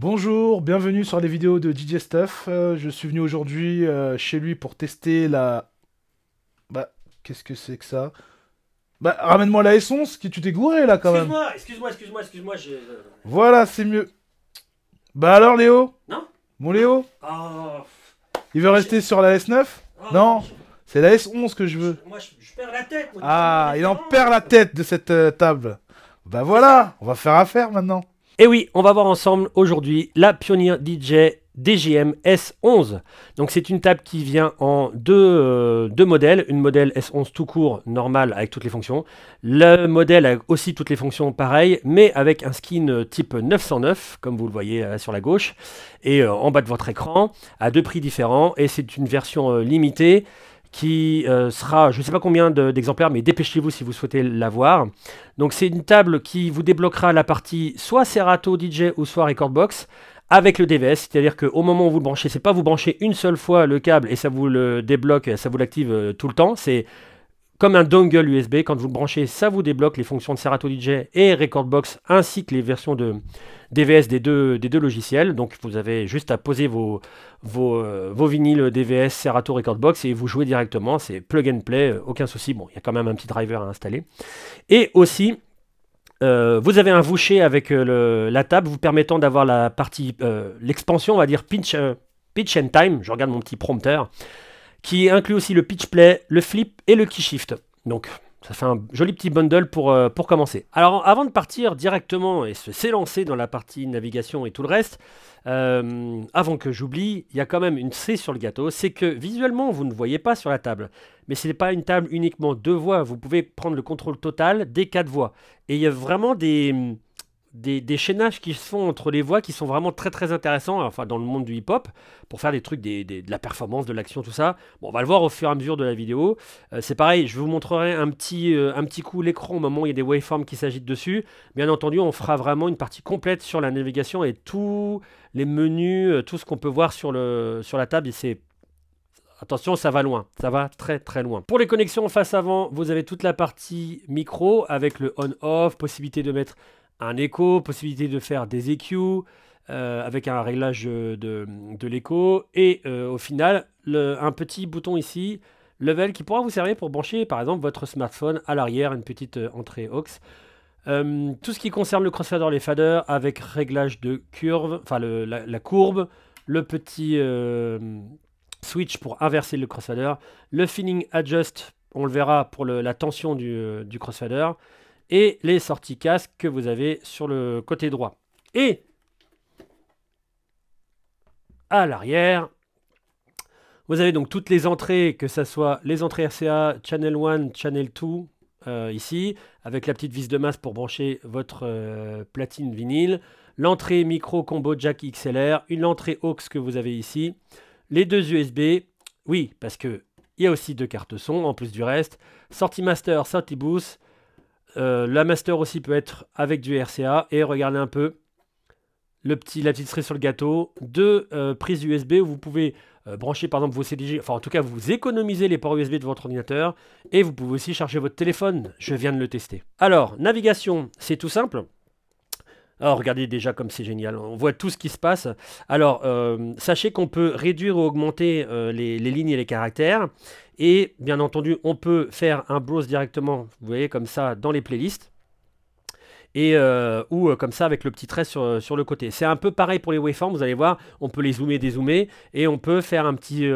Bonjour, bienvenue sur les vidéos de DJ Stuff. Je suis venu aujourd'hui chez lui pour tester la... Bah, qu'est-ce que c'est que ça? Bah, ramène-moi la S11, qui tu t'es gouré là quand même. Excuse-moi, Voilà, c'est mieux. Bah alors Léo? Non. Mon Léo? Oh, Il veut rester sur la S9? Non, c'est la S11 que je veux. je perds la tête. Moi, Ah, il en perd la tête de cette table. Bah voilà, on va faire affaire maintenant. Et oui, on va voir ensemble aujourd'hui la Pioneer DJ DJM S11. Donc c'est une table qui vient en deux modèles. Une modèle S11 tout court, normal, avec toutes les fonctions. Le modèle a aussi toutes les fonctions pareilles, mais avec un skin type 909, comme vous le voyez sur la gauche, et en bas de votre écran, à deux prix différents. Et c'est une version limitée qui sera, je ne sais pas combien d'exemplaires, mais dépêchez-vous si vous souhaitez l'avoir. Donc c'est une table qui vous débloquera la partie soit Serato DJ ou soit Recordbox avec le DVS, c'est-à-dire qu'au moment où vous le branchez, c'est pas vous branchez une seule fois le câble et ça vous le débloque, ça vous l'active tout le temps, c'est comme un dongle USB, quand vous le branchez, ça vous débloque les fonctions de Serato DJ et Recordbox ainsi que les versions de DVS des deux logiciels. Donc vous avez juste à poser vos vinyles DVS Serato Recordbox et vous jouez directement. C'est plug and play, aucun souci. Bon, il y a quand même un petit driver à installer. Et aussi, vous avez un voucher avec la table vous permettant d'avoir la partie, l'expansion, on va dire pitch and time. Je regarde mon petit prompteur qui inclut aussi le pitch play, le flip et le key shift. Donc ça fait un joli petit bundle pour commencer. Alors avant de partir directement et s'élancer dans la partie navigation et tout le reste, avant que j'oublie, il y a quand même une cerise sur le gâteau, c'est que visuellement vous ne voyez pas sur la table, mais ce n'est pas une table uniquement deux voix, vous pouvez prendre le contrôle total des quatre voix. Et il y a vraiment des chaînages qui se font entre les voix qui sont vraiment très très intéressants, enfin dans le monde du hip-hop, pour faire des trucs, de la performance, de l'action, tout ça. Bon, on va le voir au fur et à mesure de la vidéo. C'est pareil, je vous montrerai un petit coup l'écran au moment où il y a des waveforms qui s'agitent dessus. Bien entendu, on fera vraiment une partie complète sur la navigation et tous les menus, tout ce qu'on peut voir sur la table. Et c'est attention, ça va loin, ça va très très loin. Pour les connexions face avant, vous avez toute la partie micro avec le on-off, possibilité de mettre un écho, possibilité de faire des EQ avec un réglage de l'écho et au final un petit bouton ici, level, qui pourra vous servir pour brancher par exemple votre smartphone à l'arrière, une petite entrée aux. Tout ce qui concerne le crossfader, les faders avec réglage de curve, enfin la courbe, le petit switch pour inverser le crossfader, le feeling adjust, on le verra pour la tension du crossfader, et les sorties casque que vous avez sur le côté droit. Et à l'arrière, vous avez donc toutes les entrées, que ce soit les entrées RCA, Channel 1, Channel 2, ici, avec la petite vis de masse pour brancher votre platine vinyle, l'entrée micro combo jack XLR, une entrée aux que vous avez ici, les deux USB, oui, parce que il y a aussi deux cartes son en plus du reste, sortie master, sortie boost. La master aussi peut être avec du RCA. Et regardez un peu la petite cerise sur le gâteau. Deux prises USB où vous pouvez brancher par exemple vos CDJ. Enfin en tout cas vous économisez les ports USB de votre ordinateur. Et vous pouvez aussi charger votre téléphone. Je viens de le tester. Alors navigation, c'est tout simple. Alors regardez déjà comme c'est génial, on voit tout ce qui se passe. Alors sachez qu'on peut réduire ou augmenter les lignes et les caractères. Et bien entendu on peut faire un browse directement, vous voyez comme ça dans les playlists. Et ou comme ça avec le petit trait sur le côté. C'est un peu pareil pour les waveforms, vous allez voir, on peut les zoomer, dézoomer. Et on peut faire un petit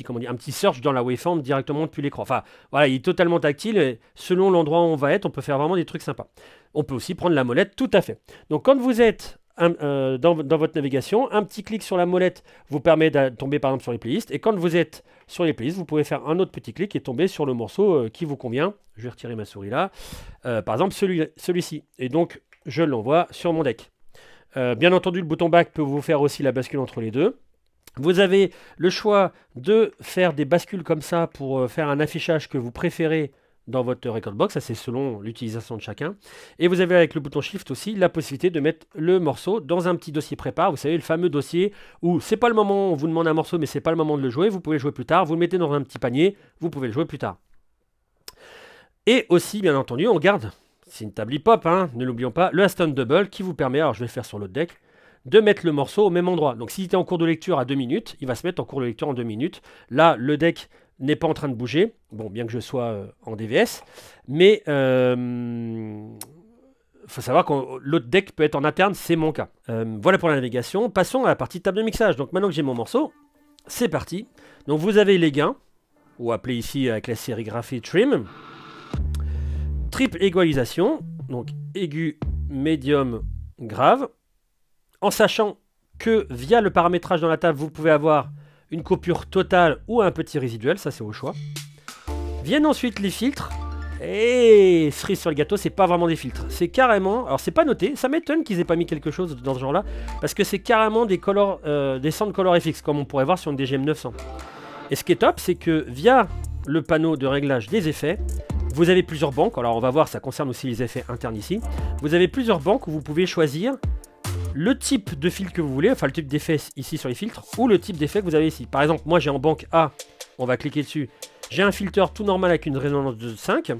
comment dire, un petit search dans la waveform directement depuis l'écran. Enfin, voilà, il est totalement tactile et selon l'endroit où on va être, on peut faire vraiment des trucs sympas. On peut aussi prendre la molette, tout à fait. Donc, quand vous êtes dans votre navigation, un petit clic sur la molette vous permet de tomber par exemple sur les playlists. Et quand vous êtes sur les playlists, vous pouvez faire un autre petit clic et tomber sur le morceau qui vous convient. Je vais retirer ma souris là. Par exemple, celui-ci. Et donc, je l'envoie sur mon deck. Bien entendu, le bouton back peut vous faire aussi la bascule entre les deux. Vous avez le choix de faire des bascules comme ça pour faire un affichage que vous préférez dans votre Recordbox, ça c'est selon l'utilisation de chacun. Et vous avez avec le bouton Shift aussi la possibilité de mettre le morceau dans un petit dossier prépare, vous savez le fameux dossier où c'est pas le moment, on vous demande un morceau mais c'est pas le moment de le jouer, vous pouvez le jouer plus tard, vous le mettez dans un petit panier, vous pouvez le jouer plus tard. Et aussi bien entendu on garde c'est une table hip-hop, hein, ne l'oublions pas, le Aston Double qui vous permet, alors je vais le faire sur l'autre deck, de mettre le morceau au même endroit. Donc s'il était en cours de lecture à 2 minutes, il va se mettre en cours de lecture en 2 minutes. Là, le deck n'est pas en train de bouger, bon, bien que je sois en DVS, mais faut savoir que l'autre deck peut être en interne, c'est mon cas. Voilà pour la navigation. Passons à la partie table de mixage. Donc maintenant que j'ai mon morceau, c'est parti. Donc vous avez les gains, ou appelé ici avec la sérigraphie trim. Triple égalisation, donc aigu, médium, grave. En sachant que via le paramétrage dans la table, vous pouvez avoir une coupure totale ou un petit résiduel, ça c'est au choix. Viennent ensuite les filtres. Et cerise sur le gâteau, c'est pas vraiment des filtres. C'est carrément, alors c'est pas noté, ça m'étonne qu'ils aient pas mis quelque chose dans ce genre-là, parce que c'est carrément des Sound Color FX, comme on pourrait voir sur une DGM 900. Et ce qui est top, c'est que via le panneau de réglage des effets, vous avez plusieurs banques. Alors on va voir, ça concerne aussi les effets internes ici. Vous avez plusieurs banques où vous pouvez choisir le type de filtre que vous voulez, enfin le type d'effet ici sur les filtres, ou le type d'effet que vous avez ici. Par exemple, moi j'ai en banque A, on va cliquer dessus. J'ai un filter tout normal avec une résonance de 5.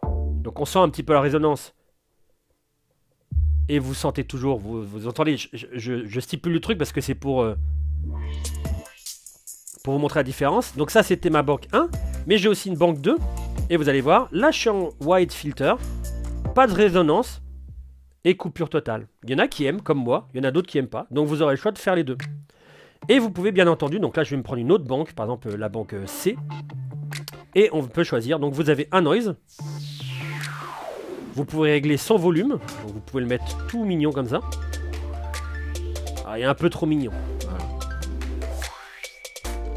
Donc on sent un petit peu la résonance. Et vous sentez toujours, vous entendez, je stipule le truc parce que c'est pour vous montrer la différence. Donc ça c'était ma banque 1, mais j'ai aussi une banque 2. Et vous allez voir, là je suis en wide filter, pas de résonance et coupure totale. Il y en a qui aiment comme moi, il y en a d'autres qui aiment pas. Donc vous aurez le choix de faire les deux. Et vous pouvez bien entendu, donc là je vais me prendre une autre banque, par exemple la banque C. Et on peut choisir, donc vous avez un noise. Vous pouvez régler son volume, donc vous pouvez le mettre tout mignon comme ça. Ah, il est un peu trop mignon. Voilà.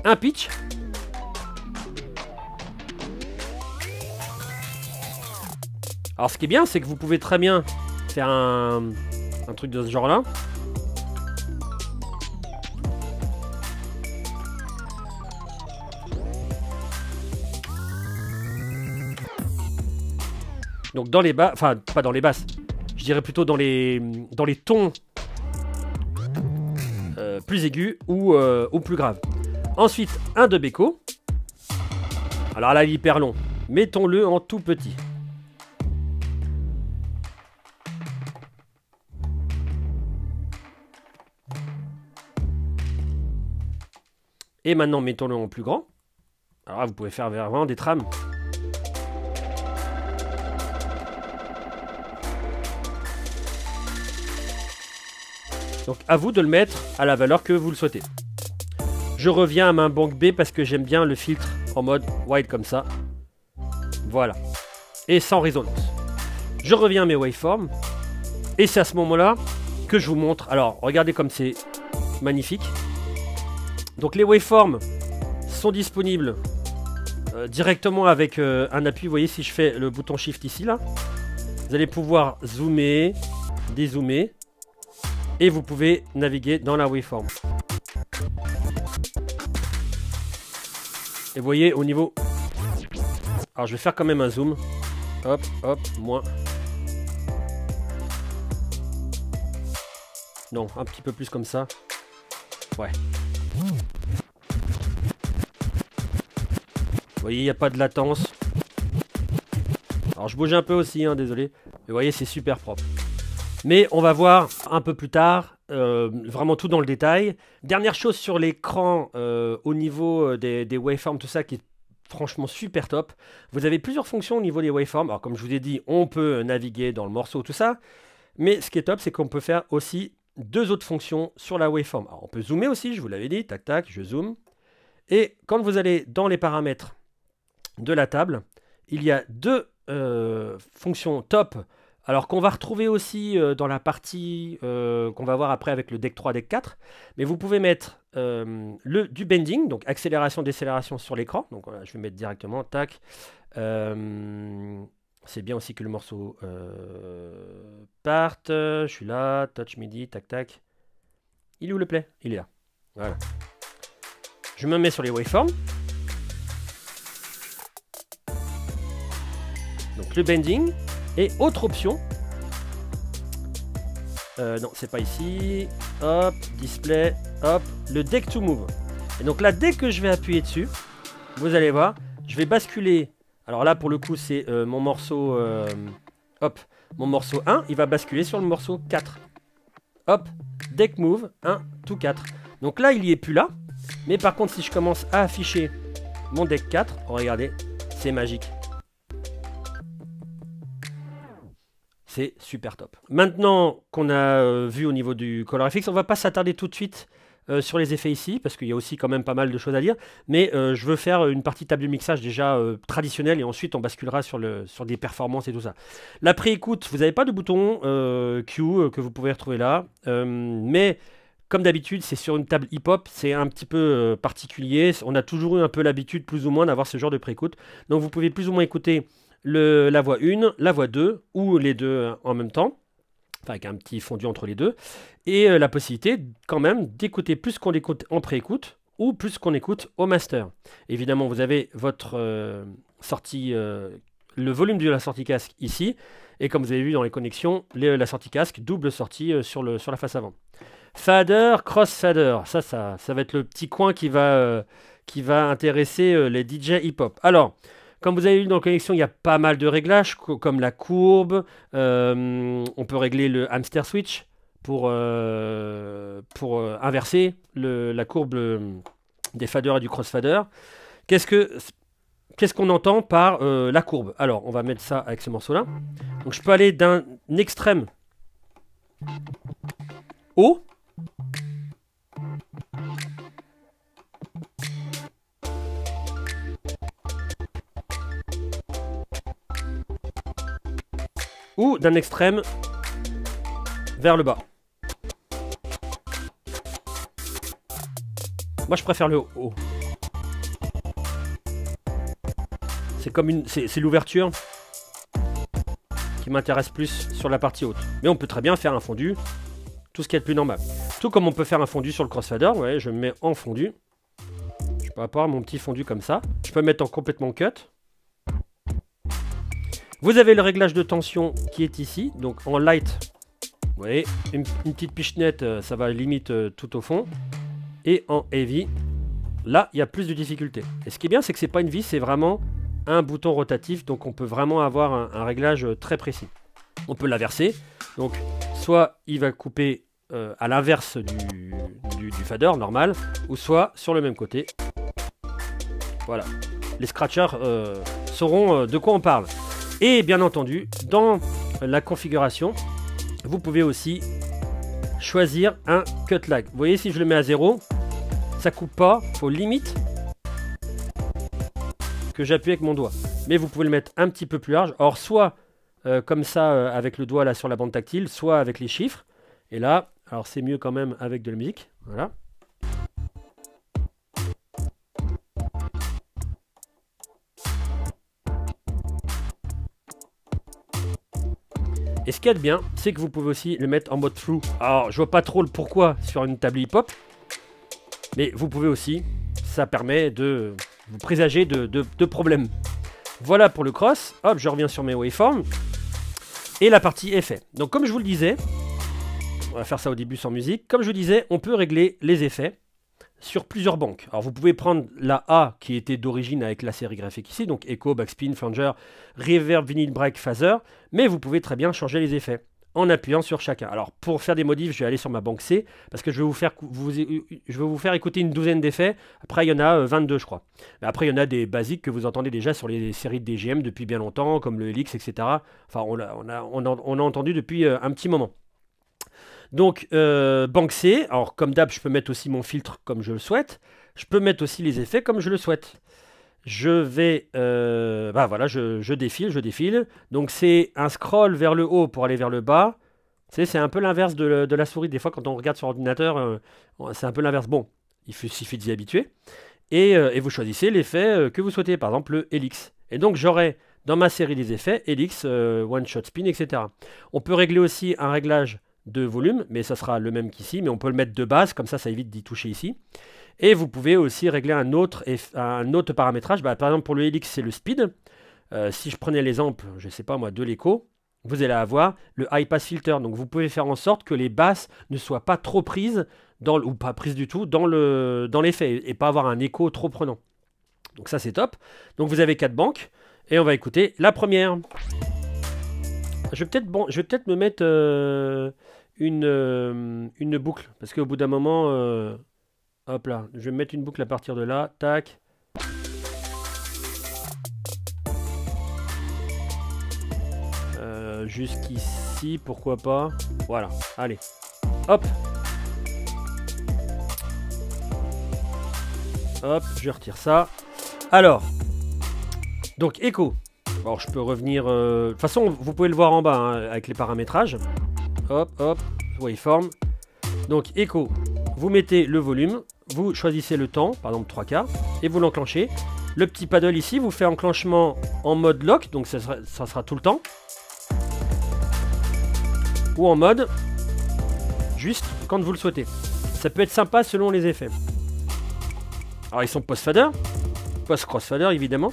Un pitch. Alors ce qui est bien, c'est que vous pouvez très bien faire un truc de ce genre-là. Donc dans les basses, enfin pas dans les basses, je dirais plutôt dans les tons plus aigus ou plus graves. Ensuite, un dub echo. Alors là, il est hyper long. Mettons-le en tout petit. Et maintenant, mettons-le en plus grand. Alors là, vous pouvez faire vraiment des trames. Donc à vous de le mettre à la valeur que vous le souhaitez. Je reviens à ma banque B parce que j'aime bien le filtre en mode wide comme ça. Voilà. Et sans résonance. Je reviens à mes waveforms. Et c'est à ce moment-là que je vous montre. Alors regardez comme c'est magnifique. Donc les waveforms sont disponibles directement avec un appui. Vous voyez si je fais le bouton shift ici là. Vous allez pouvoir zoomer, dézoomer. Et vous pouvez naviguer dans la waveform. Et vous voyez au niveau... Alors je vais faire quand même un zoom. Hop, hop, moins. Non, un petit peu plus comme ça. Ouais. Vous voyez, il n'y a pas de latence. Alors je bouge un peu aussi, hein, désolé. Mais vous voyez, c'est super propre. Mais on va voir un peu plus tard, vraiment tout dans le détail. Dernière chose sur l'écran, au niveau des waveforms, tout ça qui est franchement super top. Vous avez plusieurs fonctions au niveau des waveforms. Alors comme je vous ai dit, on peut naviguer dans le morceau, tout ça. Mais ce qui est top, c'est qu'on peut faire aussi deux autres fonctions sur la waveform. Alors on peut zoomer aussi, je vous l'avais dit, tac tac, je zoome. Et quand vous allez dans les paramètres de la table, il y a deux fonctions top. Alors qu'on va retrouver aussi dans la partie qu'on va voir après avec le deck 3, deck 4. Mais vous pouvez mettre du bending, donc accélération, décélération sur l'écran. Donc voilà, je vais mettre directement, tac. C'est bien aussi que le morceau parte. Je suis là, touch MIDI, tac tac. Il est où le play? Il est là. Voilà. Je me mets sur les waveforms. Donc le bending. Et autre option, non c'est pas ici, hop, display, hop, le deck to move. Et donc là dès que je vais appuyer dessus, vous allez voir, je vais basculer, alors là pour le coup c'est mon morceau hop, mon morceau 1, il va basculer sur le morceau 4. Hop, deck move 1 to 4. Donc là, il y est plus là. Mais par contre, si je commence à afficher mon deck 4, regardez, c'est magique. C'est super top. Maintenant qu'on a vu au niveau du ColorFX, on va pas s'attarder tout de suite sur les effets ici, parce qu'il y a aussi quand même pas mal de choses à dire. Mais je veux faire une partie table de mixage déjà traditionnelle, et ensuite on basculera sur des performances et tout ça. La pré-écoute, vous n'avez pas de bouton Q que vous pouvez retrouver là. Mais comme d'habitude, c'est sur une table hip-hop, c'est un petit peu particulier. On a toujours eu un peu l'habitude, plus ou moins, d'avoir ce genre de pré-écoute. Donc vous pouvez plus ou moins écouter la voix 1, la voix 2, ou les deux en même temps, enfin avec un petit fondu entre les deux, et la possibilité quand même d'écouter plus qu'on écoute en pré-écoute, ou plus qu'on écoute au master. Évidemment, vous avez votre sortie, le volume de la sortie casque ici, et comme vous avez vu dans les connexions, la sortie casque, double sortie sur la face avant. Fader, cross-fader, ça va être le petit coin qui va intéresser les DJ hip-hop. Alors, comme vous avez vu dans la connexion, il y a pas mal de réglages, comme la courbe. On peut régler le hamster switch pour inverser la courbe des faders et du crossfader. Qu'est-ce qu'on entend par la courbe? Alors, on va mettre ça avec ce morceau-là. Donc, je peux aller d'un extrême haut. Ou d'un extrême vers le bas. Moi je préfère le haut. C'est l'ouverture qui m'intéresse plus sur la partie haute. Mais on peut très bien faire un fondu, tout ce qui est le plus normal. Tout comme on peut faire un fondu sur le crossfader, vous voyez, je me mets en fondu. Je peux avoir mon petit fondu comme ça. Je peux mettre en complètement cut. Vous avez le réglage de tension qui est ici, donc en light, vous voyez, une petite pichenette, ça va limite tout au fond. Et en heavy, là, il y a plus de difficultés. Et ce qui est bien, c'est que c'est pas une vis, c'est vraiment un bouton rotatif, donc on peut vraiment avoir un réglage très précis. On peut l'inverser, donc soit il va couper à l'inverse du fader normal, ou soit sur le même côté. Voilà, les scratchers sauront de quoi on parle. Et bien entendu, dans la configuration, vous pouvez aussi choisir un cut lag. Vous voyez, si je le mets à 0, ça coupe pas. Il faut limite que j'appuie avec mon doigt. Mais vous pouvez le mettre un petit peu plus large. Or, soit comme ça, avec le doigt là sur la bande tactile, soit avec les chiffres. Et là, alors c'est mieux quand même avec de la musique. Voilà. Et ce qu'il y a de bien, c'est que vous pouvez aussi le mettre en mode through. Alors, je vois pas trop le pourquoi sur une table hip-hop, mais vous pouvez aussi, ça permet de vous présager de problèmes. Voilà pour le cross. Hop, je reviens sur mes waveforms. Et la partie effet. Donc, comme je vous le disais, on va faire ça au début sans musique. Comme je vous disais, on peut régler les effets sur plusieurs banques. Alors vous pouvez prendre la A qui était d'origine avec la série graphique ici, donc Echo, Backspin, Flanger, Reverb, Vinyl Break, Phaser, mais vous pouvez très bien changer les effets en appuyant sur chacun. Alors pour faire des modifs, je vais aller sur ma banque C, parce que je vais vous faire écouter une douzaine d'effets, après il y en a 22 je crois. Mais après il y en a des basiques que vous entendez déjà sur les séries de DJM depuis bien longtemps, comme le Helix, etc. Enfin on a entendu depuis un petit moment. Donc, banque C, alors comme d'hab, je peux mettre aussi mon filtre comme je le souhaite. Je peux mettre aussi les effets comme je le souhaite. Je vais, voilà, je défile. Donc, c'est un scroll vers le haut pour aller vers le bas. C'est un peu l'inverse de la souris. Des fois, quand on regarde sur ordinateur, c'est un peu l'inverse. Bon, il suffit d'y habituer. Et vous choisissez l'effet que vous souhaitez, par exemple le Helix. Et donc, j'aurai dans ma série des effets, Helix, One Shot Spin, etc. On peut régler aussi un réglage de volume, mais ça sera le même qu'ici, mais on peut le mettre de base, comme ça évite d'y toucher ici. Et vous pouvez aussi régler un autre paramétrage. Par exemple, pour le Helix, c'est le speed. Si je prenais l'exemple, je sais pas moi, de l'écho, vous allez avoir le high pass filter. Donc vous pouvez faire en sorte que les basses ne soient pas trop prises, ou pas prises du tout, dans l'effet, et pas avoir un écho trop prenant. Donc ça c'est top. Donc vous avez 4 banques, et on va écouter la première. je vais peut-être me mettre une boucle. Parce qu'au bout d'un moment, hop là, je vais me mettre une boucle à partir de là. Tac. Jusqu'ici, pourquoi pas. Voilà, allez. Hop. Hop, je retire ça. Alors, donc Echo. Bon, je peux revenir... De toute façon, vous pouvez le voir en bas, hein, avec les paramétrages. Hop, hop, waveform. Donc Echo, vous mettez le volume, vous choisissez le temps, par exemple 3K, et vous l'enclenchez. Le petit paddle ici vous fait enclenchement en mode lock, donc ça sera tout le temps. Ou en mode juste quand vous le souhaitez. Ça peut être sympa selon les effets. Alors ils sont post-fader, post-crossfader évidemment.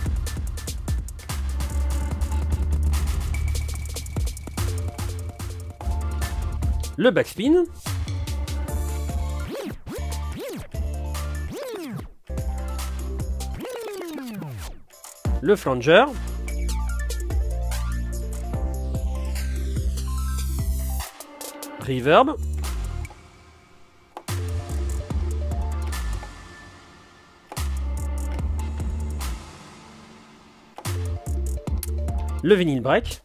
Le backspin. Le flanger. Reverb. Le vinyl break.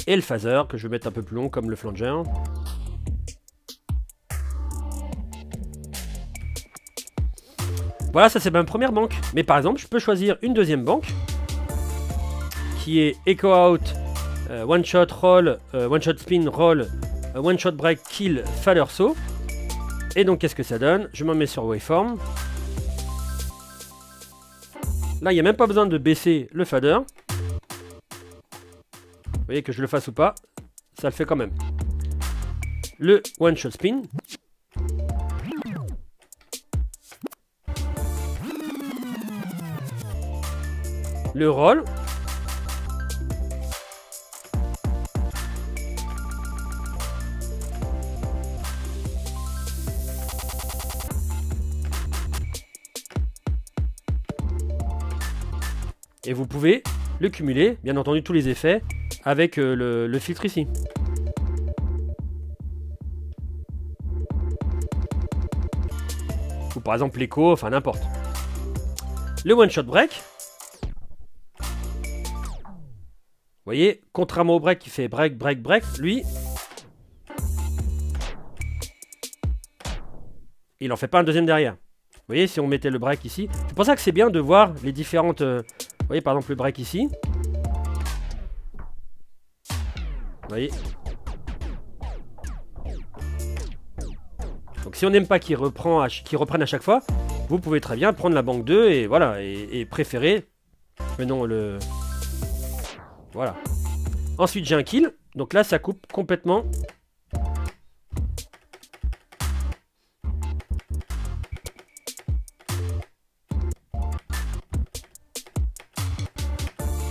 Et le phaser que je vais mettre un peu plus long comme le flanger. Voilà, ça c'est ma première banque. Mais par exemple, je peux choisir une deuxième banque qui est Echo Out, One Shot Roll, One Shot Spin Roll, One Shot Break Kill Fader Saw. Et donc qu'est-ce que ça donne? Je m'en mets sur Waveform. Là, il n'y a même pas besoin de baisser le fader. Vous voyez que je le fasse ou pas, ça le fait quand même. Le One Shot Spin. Le roll. Et vous pouvez le cumuler, bien entendu tous les effets, avec le filtre ici. Ou par exemple l'écho, enfin n'importe. Le one shot break. Vous voyez, contrairement au break qui fait break, break, break, lui, il en fait pas un deuxième derrière. Vous voyez, si on mettait le break ici, c'est pour ça que c'est bien de voir les différentes... vous voyez, par exemple, le break ici. Vous voyez. Donc si on n'aime pas qu'il reprenne à chaque fois, vous pouvez très bien prendre la banque 2 et voilà, et préférer... Mais non, le... Voilà. Ensuite, j'ai un kill. Donc là, ça coupe complètement.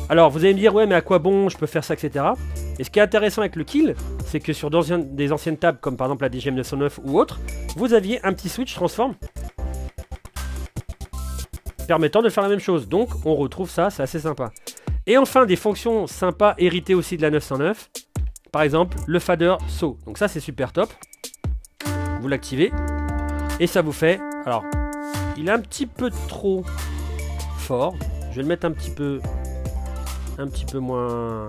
Alors, vous allez me dire, ouais, mais à quoi bon, je peux faire ça, etc. Et ce qui est intéressant avec le kill, c'est que sur des anciennes tables, comme par exemple la DGM 909 ou autre, vous aviez un petit switch transform permettant de faire la même chose. Donc, on retrouve ça, c'est assez sympa. Et enfin, des fonctions sympas héritées aussi de la 909. Par exemple, le fader saw. Donc ça, c'est super top. Vous l'activez. Et ça vous fait... Alors, il est un petit peu trop fort. Je vais le mettre un petit peu moins...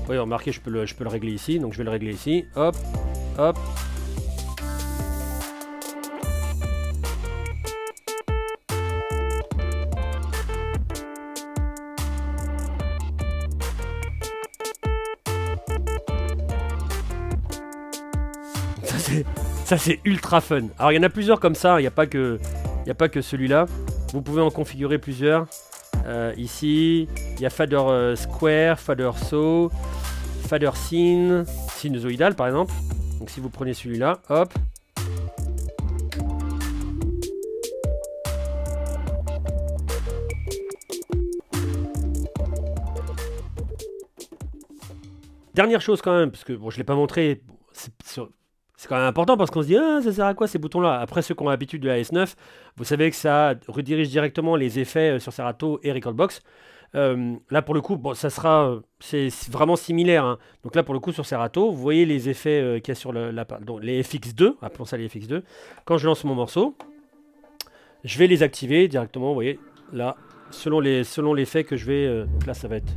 Oui, remarquez, je peux le régler ici. Donc je vais le régler ici. Hop, hop. Ça c'est ultra fun. Alors il y en a plusieurs comme ça, il n'y a pas que celui-là. Vous pouvez en configurer plusieurs. Ici, il y a fader square, fader saw, fader sinusoidal par exemple. Donc si vous prenez celui-là, hop. Dernière chose quand même, parce que bon, je ne l'ai pas montré, bon, c'est quand même important parce qu'on se dit ah ça sert à quoi ces boutons-là. Après ceux qui ont l'habitude de la S9, vous savez que ça redirige directement les effets sur Serato et Recordbox. Là pour le coup, bon, ça sera, c'est vraiment similaire. Hein. Donc là pour le coup sur Serato, vous voyez les effets qu'il y a sur donc, les FX2, appelons ça les FX2. Quand je lance mon morceau, je vais les activer directement. Vous voyez là, selon l'effet que je vais. Donc là ça va être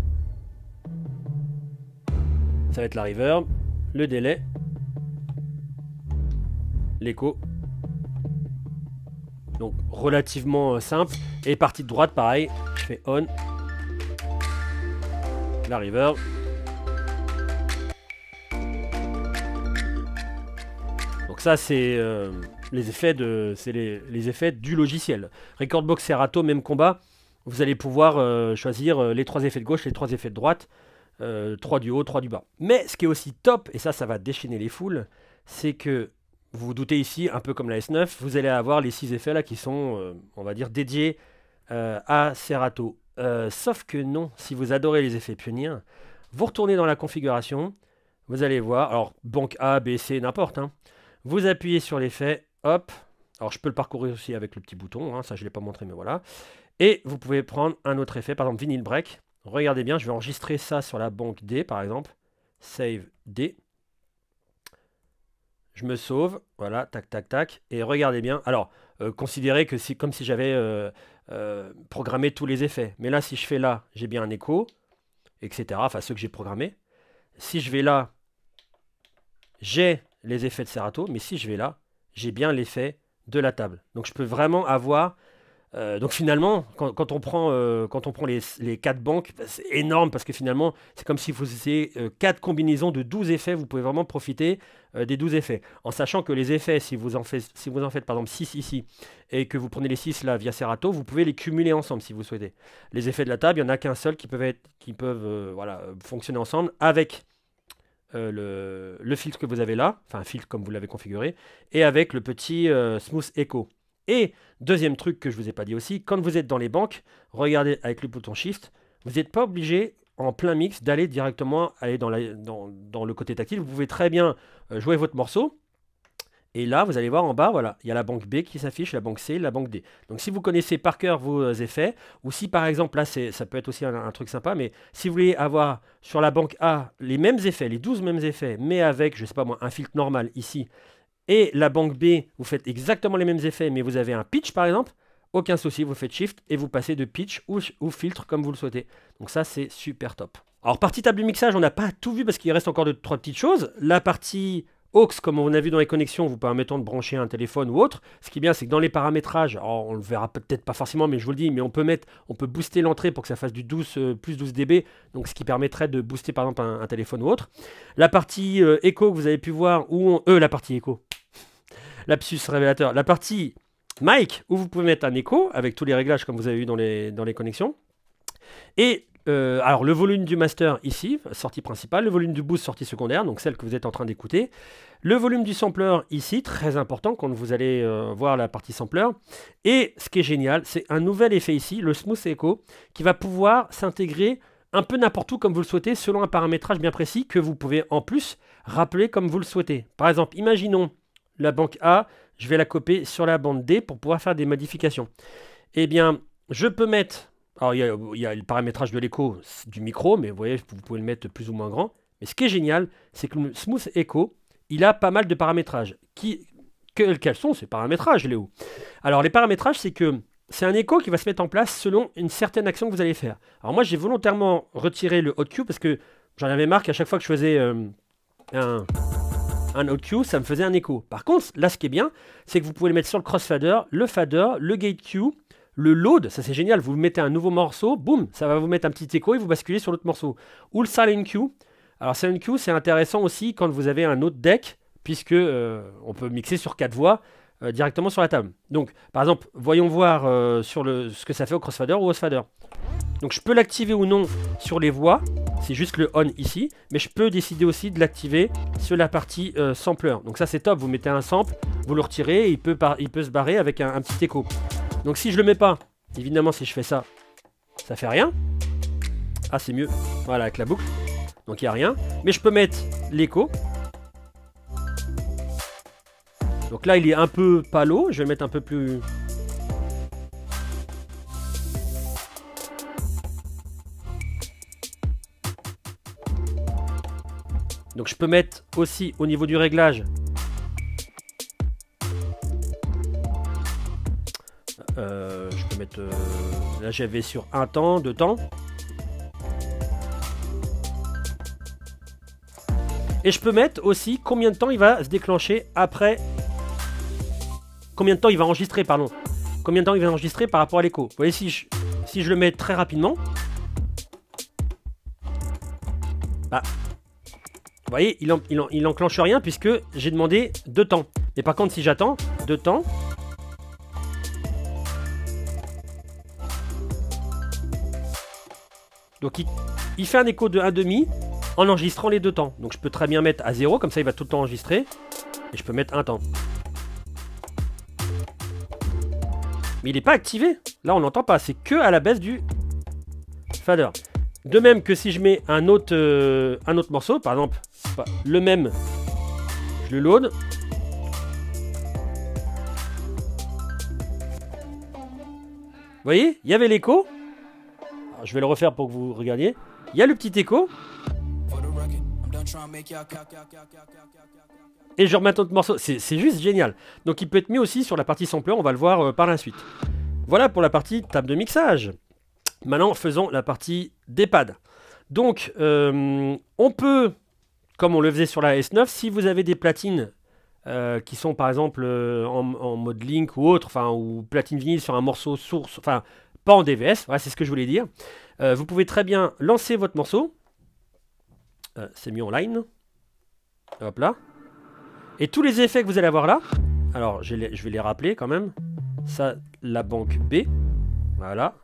la reverb, le délai, l'écho. Donc relativement simple. Et partie de droite pareil, je fais on. La reverb. Donc ça c'est les effets les effets du logiciel. Recordbox Serato, même combat. Vous allez pouvoir choisir les 3 effets de gauche, les 3 effets de droite, 3 du haut, 3 du bas. Mais ce qui est aussi top, et ça va déchaîner les foules, c'est que vous vous doutez ici, un peu comme la S9, vous allez avoir les 6 effets là qui sont, on va dire, dédiés à Serato. Sauf que non, si vous adorez les effets Pioneer, vous retournez dans la configuration, vous allez voir, alors banque A, B, C, n'importe, hein, vous appuyez sur l'effet, hop, alors je peux le parcourir aussi avec le petit bouton, hein, ça je ne l'ai pas montré mais voilà, et vous pouvez prendre un autre effet, par exemple Vinyl Break, regardez bien, je vais enregistrer ça sur la banque D par exemple, Save D, je me sauve, voilà, tac tac tac, et regardez bien, alors considérez que c'est comme si j'avais programmé tous les effets, mais là si je fais là, j'ai bien un écho, etc., enfin ceux que j'ai programmés, si je vais là, j'ai les effets de Serato, mais si je vais là, j'ai bien l'effet de la table. Donc je peux vraiment avoir... donc finalement, quand on prend les 4 banques, bah, c'est énorme parce que finalement, c'est comme si vous faisiez 4 combinaisons de 12 effets. Vous pouvez vraiment profiter des 12 effets. En sachant que les effets, si vous en faites par exemple 6 ici, et que vous prenez les 6 là via Serato, vous pouvez les cumuler ensemble si vous souhaitez. Les effets de la table, il n'y en a qu'un seul qui peuvent voilà, fonctionner ensemble avec... le filtre que vous avez là, enfin un filtre comme vous l'avez configuré, et avec le petit Smooth Echo. Et deuxième truc que je ne vous ai pas dit aussi, quand vous êtes dans les banques, regardez avec le bouton Shift, vous n'êtes pas obligé en plein mix d'aller directement dans le côté tactile. Vous pouvez très bien jouer votre morceau. Et là, vous allez voir en bas, voilà, il y a la banque B qui s'affiche, la banque C, la banque D. Donc si vous connaissez par cœur vos effets, ou si par exemple, là, ça peut être aussi un truc sympa, mais si vous voulez avoir sur la banque A les mêmes effets, les 12 mêmes effets, mais avec, je sais pas moi, un filtre normal ici, et la banque B, vous faites exactement les mêmes effets, mais vous avez un pitch par exemple, aucun souci, vous faites Shift et vous passez de pitch ou filtre comme vous le souhaitez. Donc ça, c'est super top. Alors, partie table de mixage, on n'a pas tout vu parce qu'il reste encore 3 petites choses. La partie aux, comme on a vu dans les connexions, vous permettant de brancher un téléphone ou autre. Ce qui est bien, c'est que dans les paramétrages, alors on le verra peut-être pas forcément, mais je vous le dis, mais on peut booster l'entrée pour que ça fasse du 12, plus 12 dB, donc ce qui permettrait de booster par exemple un téléphone ou autre. La partie écho que vous avez pu voir, la partie écho, lapsus révélateur, la partie mic, où vous pouvez mettre un écho avec tous les réglages comme vous avez eu dans les connexions. Et alors le volume du master ici, sortie principale, le volume du boost, sortie secondaire, donc celle que vous êtes en train d'écouter, le volume du sampler ici, très important quand vous allez voir la partie sampler, et ce qui est génial, c'est un nouvel effet ici, le Smooth Echo, qui va pouvoir s'intégrer un peu n'importe où comme vous le souhaitez, selon un paramétrage bien précis que vous pouvez en plus rappeler comme vous le souhaitez. Par exemple, imaginons la banque A, je vais la copier sur la bande D pour pouvoir faire des modifications. Eh bien, je peux mettre... Alors, il y a le paramétrage de l'écho du micro, mais vous voyez, vous pouvez le mettre plus ou moins grand. Mais ce qui est génial, c'est que le Smooth Echo, il a pas mal de paramétrages. Quels sont ces paramétrages, Léo? Alors, les paramétrages, c'est que c'est un écho qui va se mettre en place selon une certaine action que vous allez faire. Alors, moi, j'ai volontairement retiré le Hot Cue parce que j'en avais marre qu'à chaque fois que je faisais un Hot Cue, ça me faisait un écho. Par contre, là, ce qui est bien, c'est que vous pouvez le mettre sur le crossfader, le fader, le gate cue, le load, ça c'est génial, vous mettez un nouveau morceau, boum, ça va vous mettre un petit écho et vous basculez sur l'autre morceau. Ou le silent cue. Alors silent cue, c'est intéressant aussi quand vous avez un autre deck, puisque on peut mixer sur 4 voix directement sur la table. Donc, par exemple, voyons voir ce que ça fait au crossfader ou au fader. Donc je peux l'activer ou non sur les voix, c'est juste le on ici, mais je peux décider aussi de l'activer sur la partie sampler. Donc ça c'est top, vous mettez un sample, vous le retirez et il peut se barrer avec un petit écho. Donc si je le mets pas, évidemment si je fais ça, ça fait rien. Ah c'est mieux, voilà avec la boucle. Donc il n'y a rien. Mais je peux mettre l'écho. Donc là, il est un peu palo. Je vais le mettre un peu plus... Donc je peux mettre aussi au niveau du réglage. Je peux mettre... là, j'avais sur 1 temps, 2 temps. Et je peux mettre aussi combien de temps il va se déclencher après... Combien de temps il va enregistrer, pardon. Combien de temps il va enregistrer par rapport à l'écho. Vous voyez, si je le mets très rapidement... Bah, vous voyez, il enclenche rien puisque j'ai demandé 2 temps. Mais par contre, si j'attends 2 temps... Donc il fait un écho de 1,5 en enregistrant les 2 temps. Donc je peux très bien mettre à 0, comme ça il va tout le temps enregistrer. Et je peux mettre 1 temps. Mais il n'est pas activé. Là on n'entend pas, c'est que à la baisse du fader. De même que si je mets un autre morceau, par exemple le même, je le load. Vous voyez, il y avait l'écho. Je vais le refaire pour que vous regardiez. Il y a le petit écho. Et je remets un autre morceau. C'est juste génial. Donc il peut être mis aussi sur la partie sampler. On va le voir par la suite. Voilà pour la partie table de mixage. Maintenant, faisons la partie des pads. Donc, on peut, comme on le faisait sur la S9, si vous avez des platines qui sont par exemple en mode link ou autre, enfin, ou platine vinyle sur un morceau source, enfin, pas en DVS, voilà, c'est ce que je voulais dire. Vous pouvez très bien lancer votre morceau. C'est mis en line. Hop là. Et tous les effets que vous allez avoir là, alors je vais les rappeler quand même. Ça, la banque B. Voilà.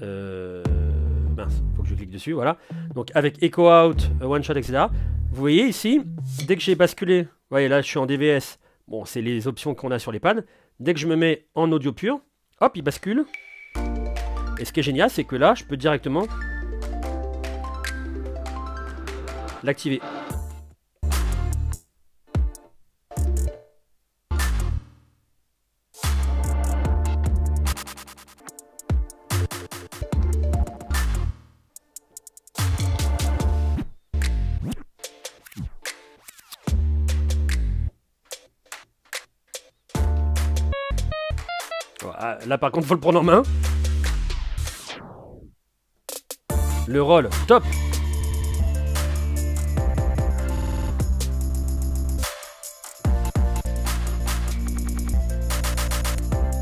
Mince, faut que je clique dessus, voilà. Donc avec Echo Out, One Shot, etc. Vous voyez ici, dès que j'ai basculé, vous voyez là je suis en DVS. Bon, c'est les options qu'on a sur les pads. Dès que je me mets en audio pur, hop, il bascule. Et ce qui est génial, c'est que là, je peux directement l'activer. Là par contre faut le prendre en main. Le roll, top.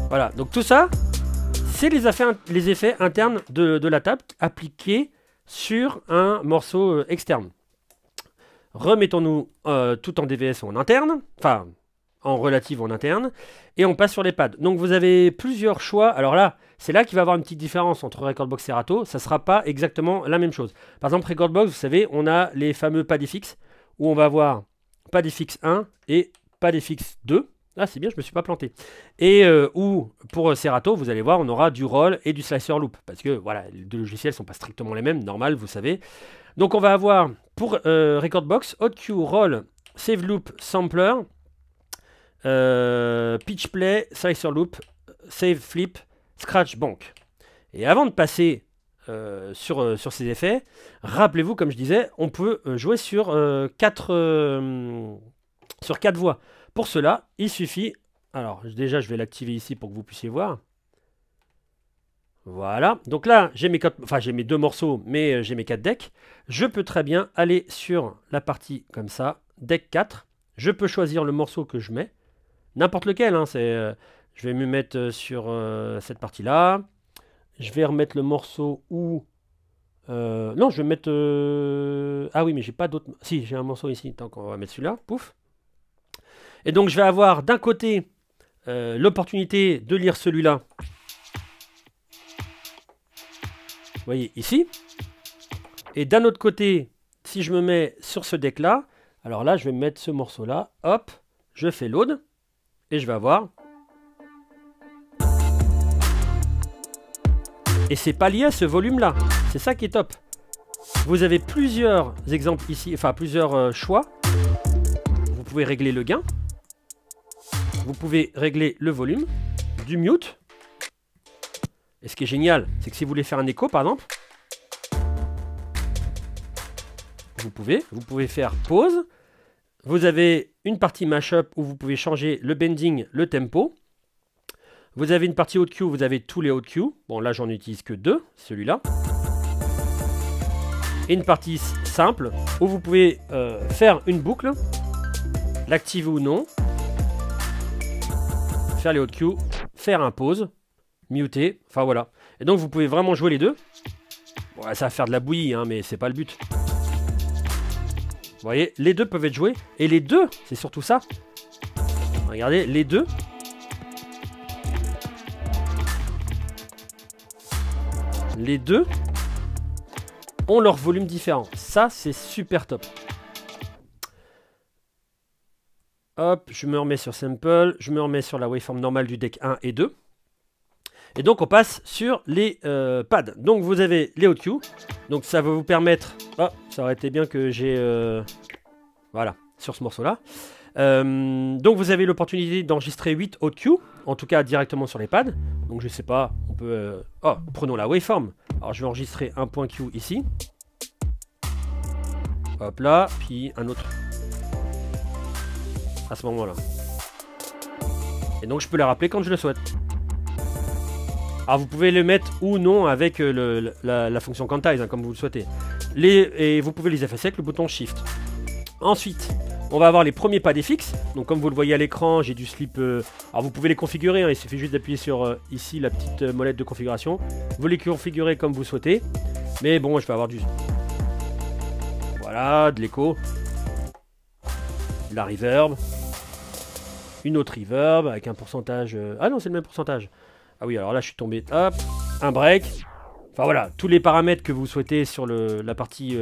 Voilà, donc tout ça, c'est les effets internes de la table appliqués sur un morceau externe. Remettons-nous tout en DVS ou en interne, enfin en relative ou en interne, et on passe sur les pads. Donc vous avez plusieurs choix. Alors là, c'est là qu'il va y avoir une petite différence entre Recordbox et Serato. Ça ne sera pas exactement la même chose. Par exemple, Recordbox, vous savez, on a les fameux pads FX, où on va avoir pad FX 1 et pad FX 2. Ah, c'est bien, je me suis pas planté. Et ou pour Serato, vous allez voir, on aura du roll et du slicer loop. Parce que voilà, les deux logiciels ne sont pas strictement les mêmes, normal, vous savez. Donc on va avoir pour Recordbox, HotQ, roll, save loop, sampler, pitch play, slicer loop, save flip, scratch bank. Et avant de passer sur ces effets, rappelez-vous, comme je disais, on peut jouer sur 4 voix. Pour cela, il suffit... Alors, déjà, je vais l'activer ici pour que vous puissiez voir. Voilà. Donc là, j'ai mes 2 morceaux, mais j'ai mes 4 decks. Je peux très bien aller sur la partie comme ça, deck 4. Je peux choisir le morceau que je mets. N'importe lequel. Hein, je vais me mettre sur cette partie-là. Je vais remettre le morceau où... non, je vais mettre... Ah oui, mais j'ai pas d'autres... Si, j'ai un morceau ici. Donc, on va mettre celui-là. Pouf. Et donc, je vais avoir d'un côté l'opportunité de lire celui-là. Vous voyez, ici. Et d'un autre côté, si je me mets sur ce deck-là, alors là, je vais mettre ce morceau-là. Hop, je fais load. Et je vais avoir... Et c'est pas lié à ce volume-là. C'est ça qui est top. Vous avez plusieurs exemples ici, enfin plusieurs choix. Vous pouvez régler le gain. Vous pouvez régler le volume, du mute. Et ce qui est génial, c'est que si vous voulez faire un écho par exemple, vous pouvez faire pause. Vous avez une partie mashup où vous pouvez changer le bending, le tempo. Vous avez une partie haute Q, vous avez tous les hautes Q. Bon là j'en utilise que deux, celui-là. Et une partie simple où vous pouvez faire une boucle, l'activer ou non, faire les hautes Q, faire un pause, muter, enfin voilà. Et donc vous pouvez vraiment jouer les deux. Bon, ça va faire de la bouillie, hein, mais c'est pas le but. Vous voyez, les deux peuvent être joués. Et les deux, c'est surtout ça. Regardez, les deux. Les deux ont leur volume différent. Ça, c'est super top. Hop, je me remets sur Sample. Je me remets sur la waveform normale du deck 1 et 2. Et donc, on passe sur les pads. Donc, vous avez les hautes Q. Donc, ça va vous permettre... Oh, ça aurait été bien que j'ai... Voilà, sur ce morceau-là. Donc, vous avez l'opportunité d'enregistrer 8 hautes Q. En tout cas, directement sur les pads. Donc, je sais pas, on peut... Oh, prenons la waveform. Alors, je vais enregistrer un point Q ici. Hop là, puis un autre. À ce moment-là. Et donc, je peux les rappeler quand je le souhaite. Alors vous pouvez le mettre ou non avec la fonction quantize, hein, comme vous le souhaitez. Et vous pouvez les effacer avec le bouton Shift. Ensuite, on va avoir les premiers pads fixes. Donc comme vous le voyez à l'écran, j'ai du slip... Alors vous pouvez les configurer, hein, il suffit juste d'appuyer sur ici la petite molette de configuration. Vous les configurez comme vous souhaitez. Mais bon, je vais avoir du... Voilà, de l'écho. De la reverb. Une autre reverb avec un pourcentage... Ah non, c'est le même pourcentage. Ah oui, alors là, je suis tombé. Hop, un break. Enfin voilà, tous les paramètres que vous souhaitez sur la partie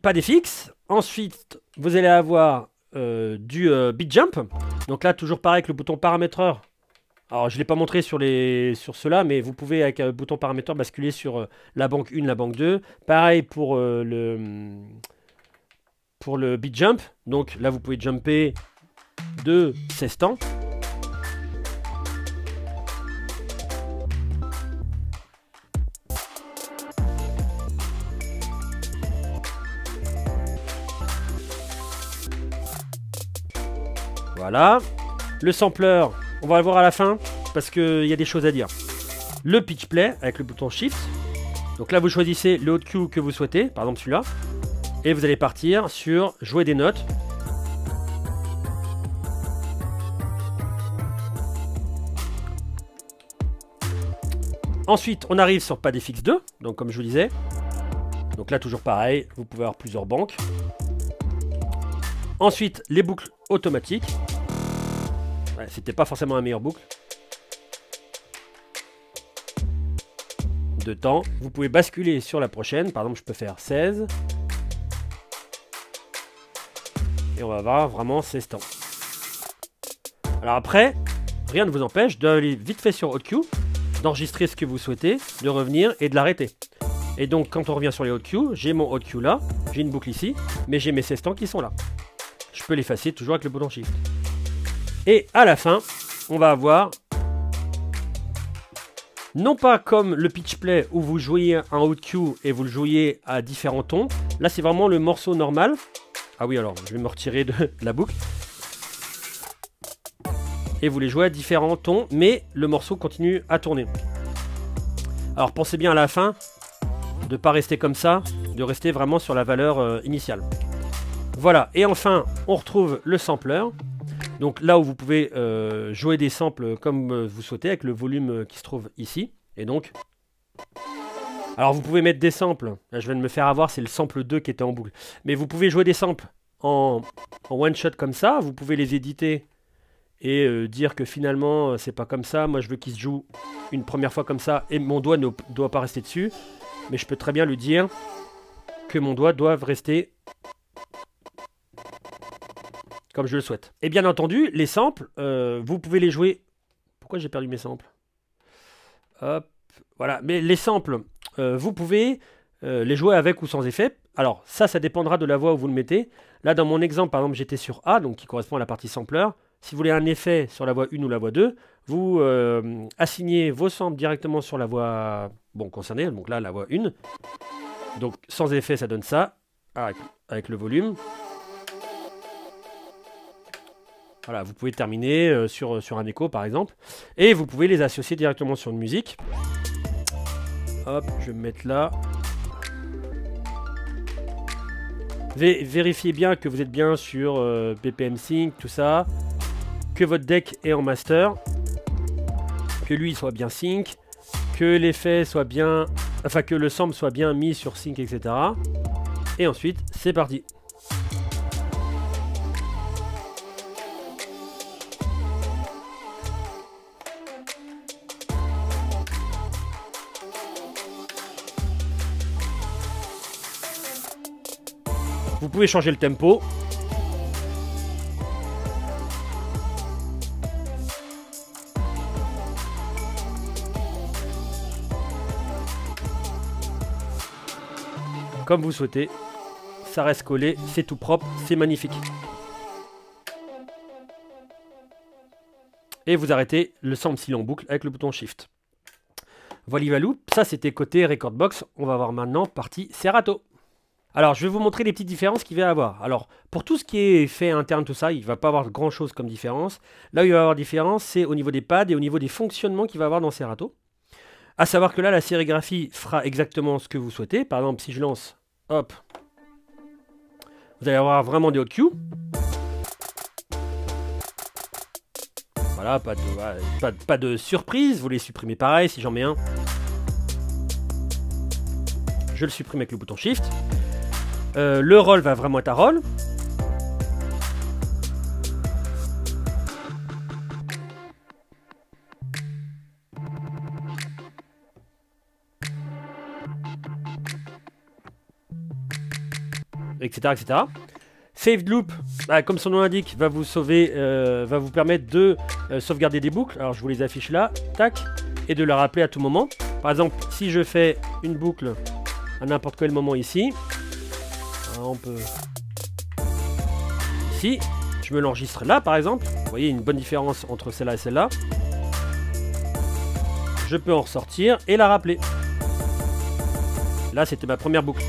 pad FX. Ensuite, vous allez avoir du beat jump. Donc là, toujours pareil avec le bouton paramétreur. Alors, je ne l'ai pas montré sur ceux-là, mais vous pouvez, avec un bouton paramétreur, basculer sur la banque 1, la banque 2. Pareil pour le beat jump. Donc là, vous pouvez jumper de 16 temps. Voilà. Le sampler, on va le voir à la fin parce qu'il y a des choses à dire. Le pitch play avec le bouton Shift. Donc là, vous choisissez le haut Q que vous souhaitez, par exemple celui-là. Et vous allez partir sur jouer des notes. Ensuite, on arrive sur pad FX 2, donc comme je vous disais. Donc là, toujours pareil, vous pouvez avoir plusieurs banques. Ensuite, les boucles automatiques. Ouais, c'était pas forcément la meilleure boucle. De temps. Vous pouvez basculer sur la prochaine. Par exemple, je peux faire 16. Et on va avoir vraiment 16 temps. Alors après, rien ne vous empêche d'aller vite fait sur HotQ, d'enregistrer ce que vous souhaitez, de revenir et de l'arrêter. Et donc, quand on revient sur les HotQ, j'ai mon HotQ là, j'ai une boucle ici, mais j'ai mes 16 temps qui sont là. Je peux l'effacer toujours avec le bouton Shift. Et à la fin, on va avoir, non pas comme le pitch play où vous jouiez un HotQ et vous le jouiez à différents tons. Là, c'est vraiment le morceau normal. Ah oui, alors, je vais me retirer de la boucle. Et vous les jouez à différents tons, mais le morceau continue à tourner. Alors, pensez bien à la fin de ne pas rester comme ça, de rester vraiment sur la valeur initiale. Voilà, et enfin, on retrouve le sampler. Donc là où vous pouvez jouer des samples comme vous souhaitez, avec le volume qui se trouve ici. Et donc... Alors vous pouvez mettre des samples. Là, je viens de me faire avoir, c'est le sample 2 qui était en boucle. Mais vous pouvez jouer des samples en one shot comme ça. Vous pouvez les éditer et dire que finalement c'est pas comme ça. Moi je veux qu'il se joue une première fois comme ça et mon doigt ne doit pas rester dessus. Mais je peux très bien lui dire que mon doigt doit rester comme je le souhaite. Et bien entendu, les samples, vous pouvez les jouer... Pourquoi j'ai perdu mes samples? Hop, Voilà, mais les samples, vous pouvez les jouer avec ou sans effet. Alors ça dépendra de la voix où vous le mettez. Là dans mon exemple par exemple j'étais sur A, donc qui correspond à la partie sampler. Si vous voulez un effet sur la voix 1 ou la voix 2, vous assignez vos samples directement sur la voix concernée, donc là la voix 1. Donc sans effet ça donne ça, avec le volume. Voilà, vous pouvez terminer sur un écho par exemple. Et vous pouvez les associer directement sur une musique. Hop, je vais me mettre là. Vérifiez bien que vous êtes bien sur BPM Sync, tout ça. Que votre deck est en master. Que lui soit bien sync. Que l'effet soit bien... Enfin, que le sample soit bien mis sur sync, etc. Et ensuite, c'est parti. Vous pouvez changer le tempo. Comme vous souhaitez. Ça reste collé, c'est tout propre, c'est magnifique. Et vous arrêtez le sample s'il est en boucle avec le bouton Shift. Voilà, ça c'était côté Recordbox. On va voir maintenant partie Serato. Alors, je vais vous montrer les petites différences qu'il va y avoir. Alors, pour tout ce qui est effet interne, tout ça, il ne va pas avoir grand chose comme différence. Là où il va y avoir différence, c'est au niveau des pads et au niveau des fonctionnements qu'il va y avoir dans Serato. A savoir que là, la sérigraphie fera exactement ce que vous souhaitez. Par exemple, si je lance, hop, vous allez avoir vraiment des hot cues. Voilà, pas de surprise. Vous les supprimez pareil si j'en mets un. Je le supprime avec le bouton Shift. Le roll va vraiment être à roll. Etc. etc. Saved loop, comme son nom l'indique, va vous sauver, va vous permettre de sauvegarder des boucles. Alors je vous les affiche là, tac, et de les rappeler à tout moment. Par exemple, si je fais une boucle à n'importe quel moment ici, on peut ici, je me l'enregistre là par exemple. Vous voyez une bonne différence entre celle-là et celle-là. Je peux en ressortir et la rappeler. Là, c'était ma première boucle.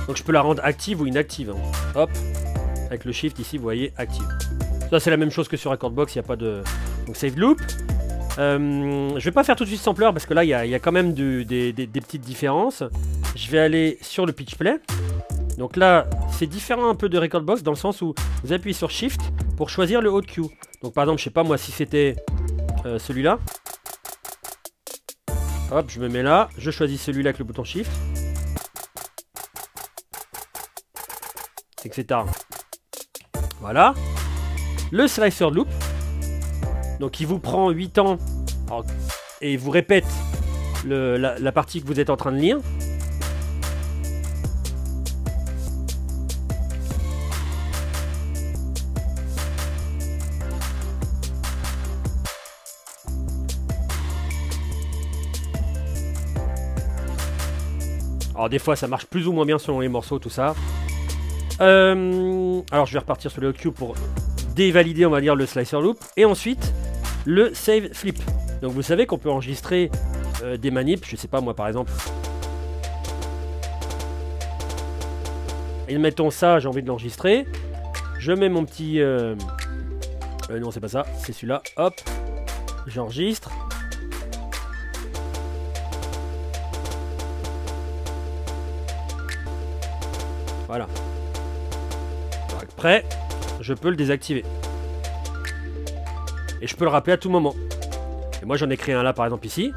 Donc je peux la rendre active ou inactive. Hein. Hop, avec le Shift ici, vous voyez, active. Ça, c'est la même chose que sur Recordbox, il n'y a pas de... Donc save loop. Je vais pas faire tout de suite sampler parce que là, il y a quand même des petites différences. Je vais aller sur le pitch play. Donc là, c'est différent un peu de Recordbox dans le sens où vous appuyez sur Shift pour choisir le haut cue. Donc par exemple, je sais pas moi si c'était celui-là. Hop, je me mets là. Je choisis celui-là avec le bouton Shift. Etc. Voilà. Le slicer loop. Donc il vous prend 8 ans et vous répète la partie que vous êtes en train de lire. Alors des fois ça marche plus ou moins bien selon les morceaux, tout ça. Alors je vais repartir sur le hot cue pour dévalider on va dire le slicer loop. Et ensuite le save flip. Donc vous savez qu'on peut enregistrer des manips, je sais pas moi par exemple. Et mettons ça, j'ai envie de l'enregistrer. Je mets mon petit... non c'est pas ça, c'est celui-là. Hop, j'enregistre. Voilà. Après, je peux le désactiver. Et je peux le rappeler à tout moment. Et moi j'en ai créé un là par exemple ici.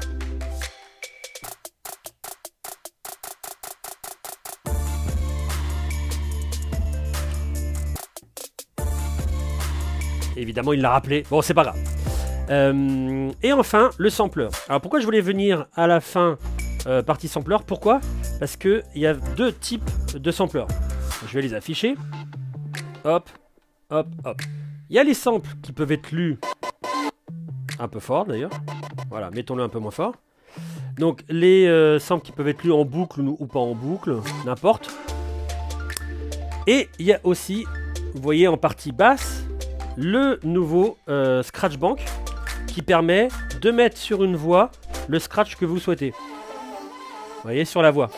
Et évidemment il l'a rappelé. Bon c'est pas grave. Et enfin le sampler. Alors pourquoi je voulais venir à la fin partie sampler? Pourquoi? Parce qu'il y a deux types de samplers. Je vais les afficher. Hop. hop, hop. Il y a les samples qui peuvent être lus un peu fort d'ailleurs. Voilà, mettons-le un peu moins fort. Donc les samples qui peuvent être lus en boucle ou pas en boucle, n'importe. Et il y a aussi, vous voyez en partie basse, le nouveau Scratch Bank qui permet de mettre sur une voix le scratch que vous souhaitez. Vous voyez, sur la voix.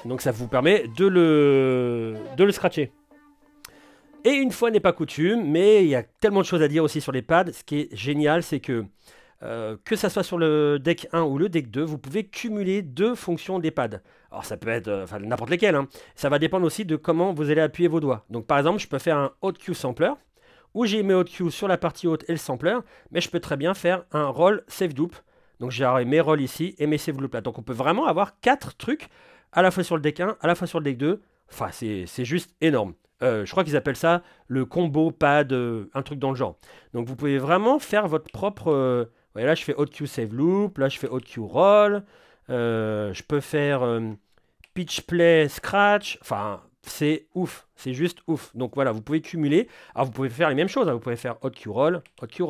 Donc ça vous permet de le scratcher. Et une fois n'est pas coutume, mais il y a tellement de choses à dire aussi sur les pads. Ce qui est génial, c'est que ça soit sur le deck 1 ou le deck 2, vous pouvez cumuler deux fonctions des pads. Alors ça peut être n'importe lesquelles, hein. Ça va dépendre aussi de comment vous allez appuyer vos doigts. Donc par exemple, je peux faire un Haute Q sampler, où j'ai mes Haute Q sur la partie haute et le sampler, mais je peux très bien faire un roll save loop. Donc j'ai mes rolls ici et mes save loop là. Donc on peut vraiment avoir 4 trucs, à la fois sur le deck 1, à la fois sur le deck 2. Enfin, c'est juste énorme. Je crois qu'ils appellent ça le combo pad, un truc dans le genre. Donc vous pouvez vraiment faire votre propre... vous voyez là, je fais Haute Q save loop, là je fais Haute Q roll, je peux faire pitch play scratch, enfin c'est ouf, c'est juste ouf. Donc voilà, vous pouvez cumuler. Alors vous pouvez faire les mêmes choses, hein. Vous pouvez faire Haute Q roll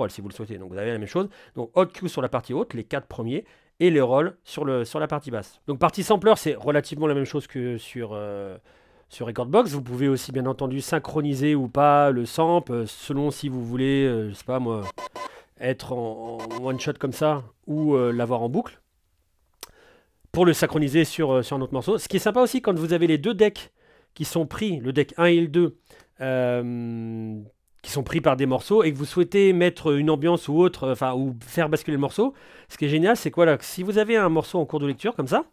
si vous le souhaitez. Donc vous avez la même chose. Donc Haute Q sur la partie haute, les 4 premiers, et les rolls sur la partie basse. Donc partie sampler, c'est relativement la même chose que sur Recordbox. Vous pouvez aussi bien entendu synchroniser ou pas le sample, selon si vous voulez, je sais pas moi, être en one shot comme ça, ou l'avoir en boucle, pour le synchroniser sur un autre morceau. Ce qui est sympa aussi, quand vous avez les deux decks qui sont pris, le deck 1 et le 2, qui sont pris par des morceaux, et que vous souhaitez mettre une ambiance ou autre, ou faire basculer le morceau, ce qui est génial, c'est que voilà, si vous avez un morceau en cours de lecture, comme ça,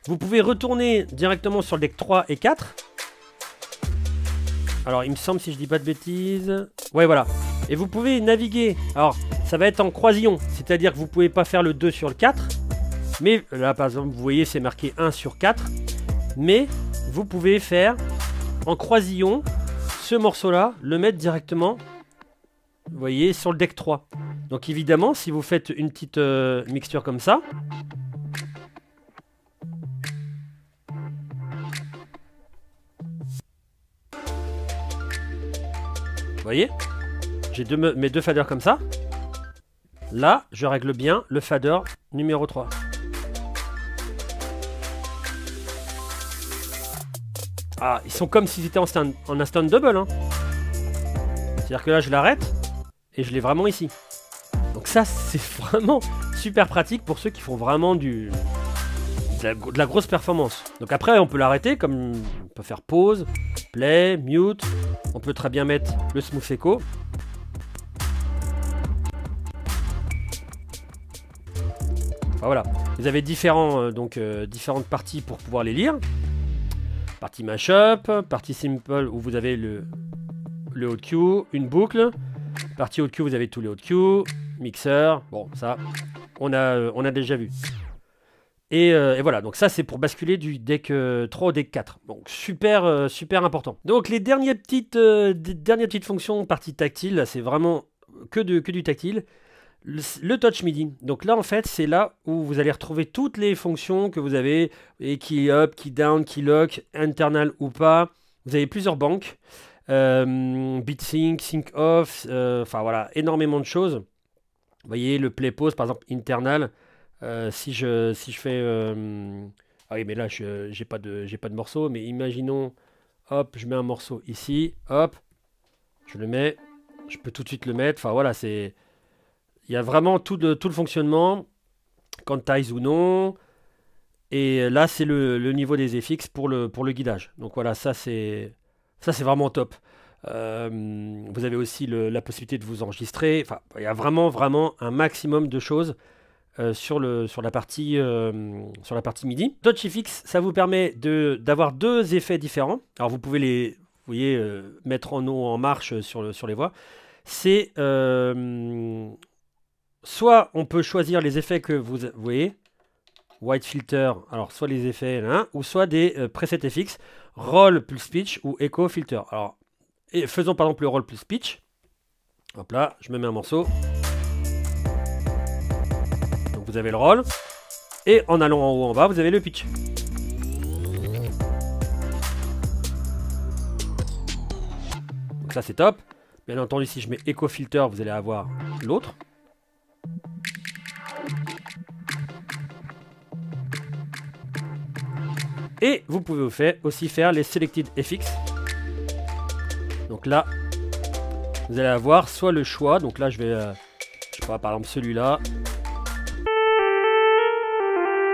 vous pouvez retourner directement sur le deck 3 et 4. Alors, il me semble, si je dis pas de bêtises... Ouais, voilà. Et vous pouvez naviguer. Alors, ça va être en croisillon. C'est-à-dire que vous pouvez pas faire le 2 sur le 4. Mais, là, par exemple, vous voyez, c'est marqué 1 sur 4. Mais, vous pouvez faire en croisillon ce morceau-là, le mettre directement, vous voyez, sur le deck 3. Donc, évidemment, si vous faites une petite mixture comme ça... Vous voyez, j'ai mes deux faders comme ça. Là, je règle bien le fader numéro 3. Ah, ils sont comme s'ils étaient en un stand double. Hein. C'est-à-dire que là, je l'arrête et je l'ai vraiment ici. Donc ça, c'est vraiment super pratique pour ceux qui font vraiment de la grosse performance. Donc après, on peut l'arrêter, comme on peut faire pause, play, mute. On peut très bien mettre le smooth echo. Enfin, voilà. Vous avez différentes parties pour pouvoir les lire. Partie mashup, partie simple où vous avez le Haute Q, une boucle. Partie Haute Q, vous avez tous les Haute Q, mixeur. Bon, ça, on a déjà vu. Et voilà, donc ça c'est pour basculer du deck 3 au deck 4. Donc super, super important. Donc les dernières petites fonctions, partie tactile, là c'est vraiment que du tactile. Le touch MIDI. Donc là en fait c'est là où vous allez retrouver toutes les fonctions que vous avez, et key up, key down, key lock, internal ou pas. Vous avez plusieurs banques. Beat sync, sync off, enfin voilà, énormément de choses. Vous voyez le play pause par exemple internal. Si je fais... Ah oui, mais là, j'ai pas de morceau. Mais imaginons, hop, je mets un morceau ici, hop, je le mets. Je peux tout de suite le mettre. Enfin, voilà, c'est... Il y a vraiment tout le fonctionnement, quantize ou non. Et là, c'est le niveau des FX pour le guidage. Donc voilà, ça, c'est vraiment top. Vous avez aussi la possibilité de vous enregistrer. Enfin, il y a vraiment, vraiment un maximum de choses sur la partie MIDI. Touch FX, ça vous permet d'avoir deux effets différents. Alors vous pouvez vous voyez, mettre en haut en marche sur les voix. C'est soit on peut choisir les effets que vous voyez, white filter, alors soit les effets là, ou soit des presets FX, roll plus pitch ou echo filter. Alors faisons par exemple le roll plus pitch. Hop là, je me mets un morceau. Vous avez le roll, et en allant en haut en bas, vous avez le pitch. Donc ça c'est top. Bien entendu, si je mets Echo Filter, vous allez avoir l'autre. Et vous pouvez aussi faire les Selected FX. Donc là, vous allez avoir soit le choix. Donc là, je vais, je sais pas, par exemple celui-là.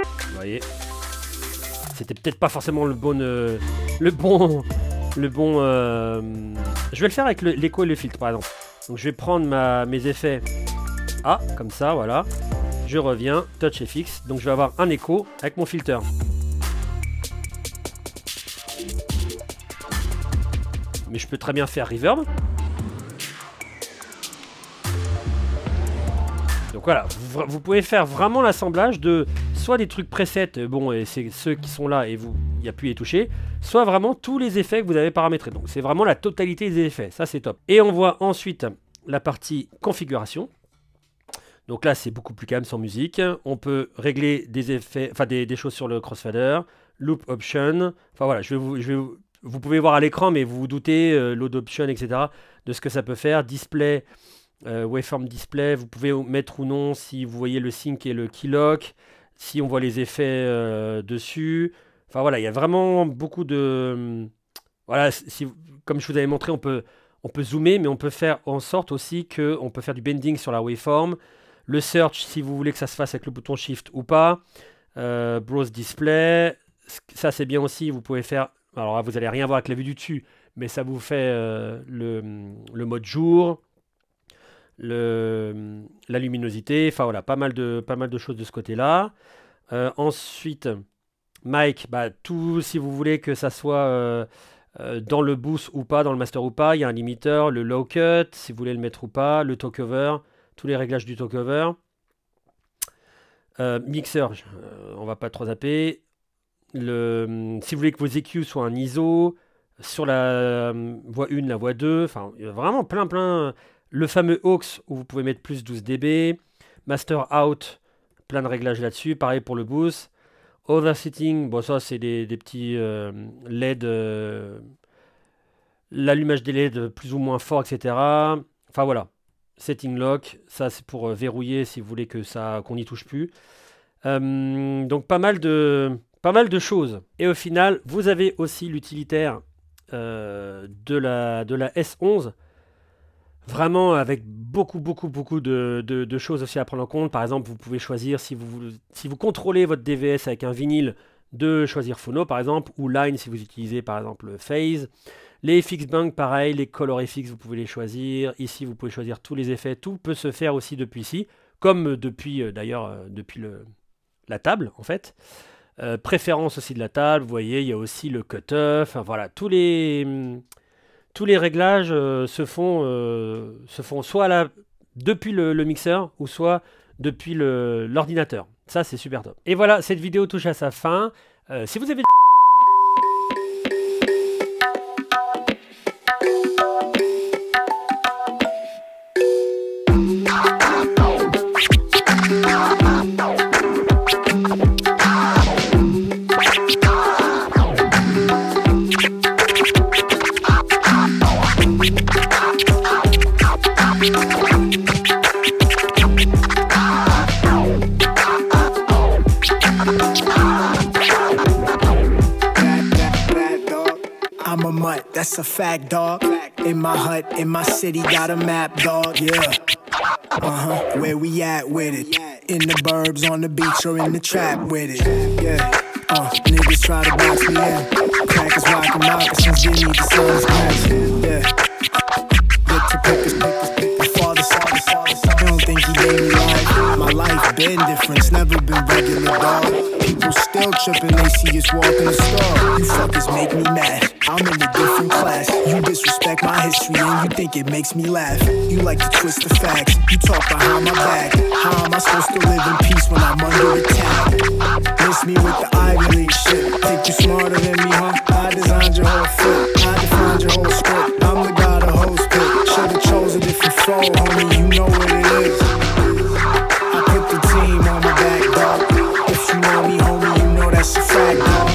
Vous voyez, c'était peut-être pas forcément le bon. Je vais le faire avec l'écho et le filtre, par exemple. Donc je vais prendre mes effets. Ah, comme ça, voilà. Je reviens, Touch FX. Donc je vais avoir un écho avec mon filter. Mais je peux très bien faire reverb. Donc voilà, vous pouvez faire vraiment l'assemblage de soit des trucs presets, bon, et c'est ceux qui sont là et il n'y a plus à y toucher, soit vraiment tous les effets que vous avez paramétrés. Donc c'est vraiment la totalité des effets, ça c'est top. Et on voit ensuite la partie configuration. Donc là c'est beaucoup plus calme sans musique. On peut régler des effets, enfin des choses sur le crossfader, loop option. Enfin voilà, vous pouvez voir à l'écran, mais vous vous doutez, load option, etc. de ce que ça peut faire. Display, waveform display, vous pouvez mettre ou non si vous voyez le sync et le keylock, si on voit les effets dessus. Enfin voilà, il y a vraiment beaucoup de... Voilà, comme je vous avais montré, on peut zoomer, mais on peut faire en sorte aussi qu'on peut faire du bending sur la waveform. Le search, si vous voulez que ça se fasse avec le bouton shift ou pas. Browse display, ça c'est bien aussi, vous pouvez faire... Alors là, vous n'allez rien voir avec la vue du dessus, mais ça vous fait le mode jour, la luminosité, enfin voilà, pas mal de choses de ce côté-là. Ensuite, mic, tout si vous voulez que ça soit dans le boost ou pas, dans le master ou pas, il y a un limiteur, le low cut, si vous voulez le mettre ou pas, le talkover, tous les réglages du talkover. Mixer, on va pas trop zapper. Si vous voulez que vos EQ soient un ISO, sur la voix 1, la voix 2, enfin vraiment plein. Le fameux aux où vous pouvez mettre plus 12 dB, master out, plein de réglages là-dessus, pareil pour le boost. Other setting, bon ça c'est des petits LED, l'allumage des LED plus ou moins fort, etc. Enfin voilà, setting lock, ça c'est pour verrouiller si vous voulez qu'on n'y touche plus. Donc pas mal de choses. Et au final, vous avez aussi l'utilitaire de la S11, vraiment avec beaucoup de choses aussi à prendre en compte. Par exemple, vous pouvez choisir, si vous contrôlez votre DVS avec un vinyle, de choisir phono par exemple, ou line si vous utilisez par exemple phase. Les FX Bank pareil, les Color FX vous pouvez les choisir. Ici vous pouvez choisir tous les effets, tout peut se faire aussi depuis ici, comme depuis d'ailleurs depuis la table en fait. Préférence aussi de la table, vous voyez, il y a aussi le cutoff, enfin voilà, tous les réglages se font soit depuis le mixeur ou soit depuis l'ordinateur. Ça c'est super top. Et voilà, cette vidéo touche à sa fin. Si vous avez I'm a mutt, that's a fact, dog. In my hut, in my city, got a map, dog, yeah. Where we at with it? In the burbs, on the beach, or in the trap with it, yeah. Niggas try to box me in. Crackers rockin' moccasins, give me the sun's glass, yeah. Get to pickers, my father saw this. I don't think he gave me life. My life been different, it's never been regular, dog. People still tripping, they see us walk in the store. You fuckers make me mad, I'm in a different class. You disrespect my history and you think it makes me laugh. You like to twist the facts, you talk behind my back. How am I supposed to live in peace when I'm under attack? Miss me with the Ivy League shit. Think you smarter than me, huh? I designed your whole fit, I defined your whole script. I'm the god of hoes pick. Should've chose a different flow, homie, you know what it is. I put the team on my back, dog. If you know me, homie, you know that's a fact, dog.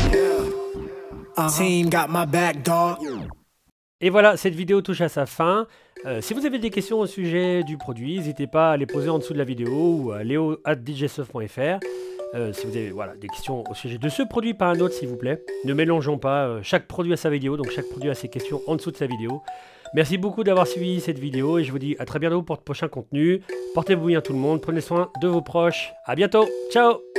Team got my back, dog. Et voilà, cette vidéo touche à sa fin. Si vous avez des questions au sujet du produit, n'hésitez pas à les poser en dessous de la vidéo ou à leo@djstuff.fr. Si vous avez des questions au sujet de ce produit par un autre, s'il vous plaît. Ne mélangeons pas, chaque produit a sa vidéo, donc chaque produit a ses questions en dessous de sa vidéo. Merci beaucoup d'avoir suivi cette vidéo et je vous dis à très bientôt pour de prochains contenus. Portez-vous bien tout le monde, prenez soin de vos proches. À bientôt, ciao!